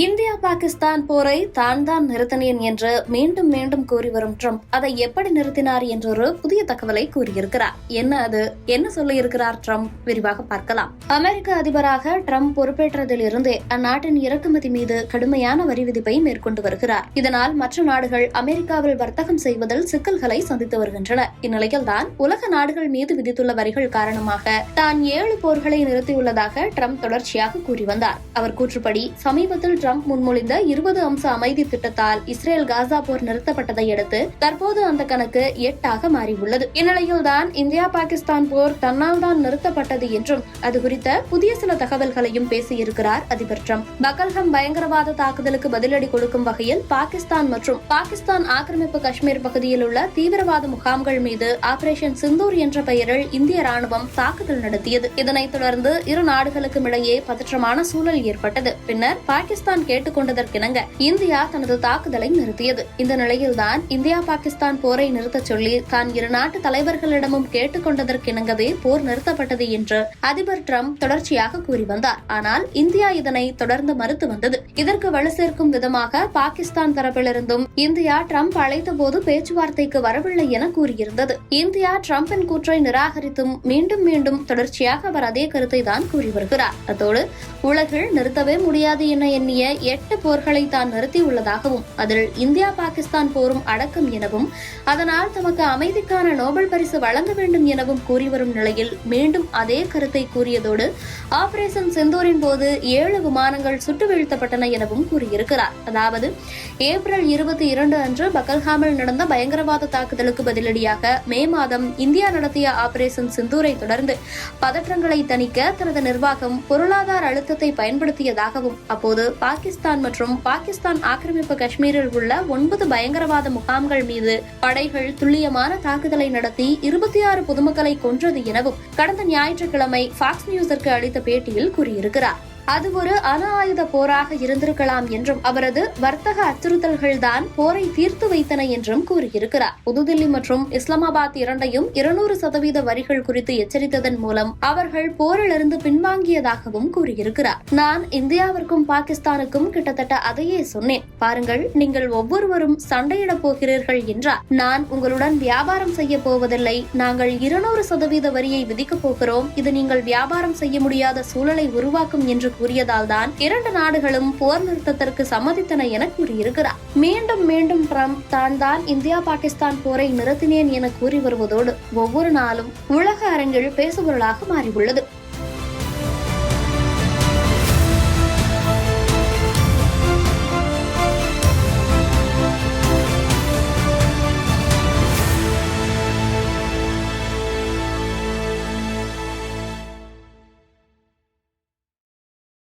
India Pakistan போரை தான் நிறுத்தினேன் என்று மீண்டும் மீண்டும் கூறி வரும் ட்ரம்ப் அதை எப்படி நிறுத்தினார் என்றொரு புதிய தகவலை கூறியிருக்கிறார். என்ன சொல்லியிருக்கிறார் ட்ரம்ப்? விரிவாக பார்க்கலாம். அமெரிக்க அதிபராக ட்ரம்ப் பொறுப்பேற்றதில் இருந்தே அந்நாட்டின் இறக்குமதி மீது கடுமையான வரி விதிப்பை மேற்கொண்டு வருகிறார். இதனால் மற்ற நாடுகள் அமெரிக்காவில் வர்த்தகம் செய்வதில் சிக்கல்களை சந்தித்து வருகின்றன. இந்நிலையில்தான் உலக நாடுகள் மீது விதித்துள்ள வரிகள் காரணமாக தான் 7 போர்களை நிறுத்தியுள்ளதாக ட்ரம்ப் தொடர்ச்சியாக கூறி வந்தார். அவர் கூற்றுப்படி சமீபத்தில் ட்ரம்ப் முன்மொழிந்த 20 அம்ச அமைதி திட்டத்தால் இஸ்ரேல் காசா போர் நிறுத்தப்பட்டதை அடுத்து தற்போது அந்த கணக்கு 8 மாறியுள்ளது. இந்நிலையில்தான் இந்தியா பாகிஸ்தான் போர் தன்னால் தான் நிறுத்தப்பட்டது என்றும் அது குறித்த புதிய சில தகவல்களையும் பேசியிருக்கிறார் அதிபர் ட்ரம்ப். பகல்கம் பயங்கரவாத தாக்குதலுக்கு பதிலடி கொடுக்கும் வகையில் பாகிஸ்தான் மற்றும் பாகிஸ்தான் ஆக்கிரமிப்பு காஷ்மீர் பகுதியில் உள்ள தீவிரவாத முகாம்கள் மீது ஆபரேஷன் சிந்தூர் என்ற பெயரில் இந்திய ராணுவம் தாக்குதல் நடத்தியது. இதனைத் தொடர்ந்து இரு நாடுகளுக்கும் இடையே பதற்றமான சூழல் ஏற்பட்டது. பின்னர் பாகிஸ்தான் கேட்டுக்கொண்டதற்கிணங்க இந்தியா தனது தாக்குதலை நிறுத்தியது. இந்த நிலையில்தான் இந்தியா பாகிஸ்தான் போரை நிறுத்தச் சொல்லி தான் இரு நாட்டு தலைவர்களிடமும் கேட்டுக்கொண்டதற்கிணங்கவே போர் நிறுத்தப்பட்டது என்று அதிபர் ட்ரம்ப் தொடர்ச்சியாக கூறி வந்தார். ஆனால் இந்தியா இதனை தொடர்ந்து மறுத்து வந்தது. இதற்கு வலு சேர்க்கும் விதமாக பாகிஸ்தான் தரப்பிலிருந்தும் இந்தியா ட்ரம்ப் அழைத்த போது பேச்சுவார்த்தைக்கு வரவில்லை என கூறியிருந்தது. இந்தியா ட்ரம்பின் கூற்றை நிராகரித்தும் மீண்டும் மீண்டும் தொடர்ச்சியாக அவர் அதே கருத்தை தான் கூறி வருகிறார். அதோடு உலகில் நிறுத்தவே முடியாது என எண்ணிய 8 போர்களை தான் நிறுத்தியுள்ளதாகவும் அதில் இந்தியா பாகிஸ்தான் போரும் அடக்கம் எனவும் அதனால் தமக்கு அமைதிக்கான நோபல் பரிசு வழங்க வேண்டும் எனவும் கூறி வரும் நிலையில் மீண்டும் அதே கருத்தை கூறியதோடு ஆபரேஷன் சிந்தூரின் போது 7 விமானங்கள் சுட்டு வீழ்த்தப்பட்டன எனவும் கூறியிருக்கிறார். அதாவது ஏப்ரல் 22 அன்று பகல்காமில் நடந்த பயங்கரவாத தாக்குதலுக்கு பதிலடியாக மே மாதம் இந்தியா நடத்திய ஆபரேஷன் சிந்தூரை தொடர்ந்து பதற்றங்களை தணிக்க தனது நிர்வாகம் பொருளாதார அழுத்தத்தை பயன்படுத்தியதாகவும் அப்போது பாகிஸ்தான் மற்றும் பாகிஸ்தான் ஆக்கிரமிப்பு காஷ்மீரில் உள்ள 9 பயங்கரவாத முகாம்கள் மீது படைகள் துல்லியமான தாக்குதலை நடத்தி 26 பொதுமக்களை கொன்றது எனவும் கடந்த ஞாயிற்றுக்கிழமை ஃபாக்ஸ் நியூஸிற்கு அளித்த பேட்டியில் கூறியிருக்கிறார். அது ஒரு அணு ஆயுத போராக இருந்திருக்கலாம் என்றும் அவரது வர்த்தக அச்சுறுத்தல்கள் தான் போரை தீர்த்து வைத்தன என்றும் கூறியிருக்கிறார். புதுதில்லி மற்றும் இஸ்லாமாபாத் இரண்டையும் 200% வரிகள் குறித்து எச்சரித்ததன் மூலம் அவர்கள் போரிலிருந்து பின்வாங்கியதாகவும் கூறியிருக்கிறார். நான் இந்தியாவிற்கும் பாகிஸ்தானுக்கும் கிட்டத்தட்ட அதையே சொன்னேன். பாருங்கள், நீங்கள் ஒவ்வொருவரும் சண்டையிடப் போகிறீர்கள் என்றால் நான் உங்களுடன் வியாபாரம் செய்ய போவதில்லை. நாங்கள் 200% வரியை விதிக்கப் போகிறோம். இது நீங்கள் வியாபாரம் செய்ய முடியாத சூழலை உருவாக்கும் என்று கூறியதால் தான் 2 நாடுகளும் போர் நிறுத்தத்திற்கு சம்மதித்தன என கூறியிருக்கிறார். மீண்டும் மீண்டும் ட்ரம்ப் தான் இந்தியா பாகிஸ்தான் போரை நிறுத்தினேன் என கூறி வருவதோடு ஒவ்வொரு நாளும் உலக அரங்கில் பேசுபொருளாக மாறியுள்ளது.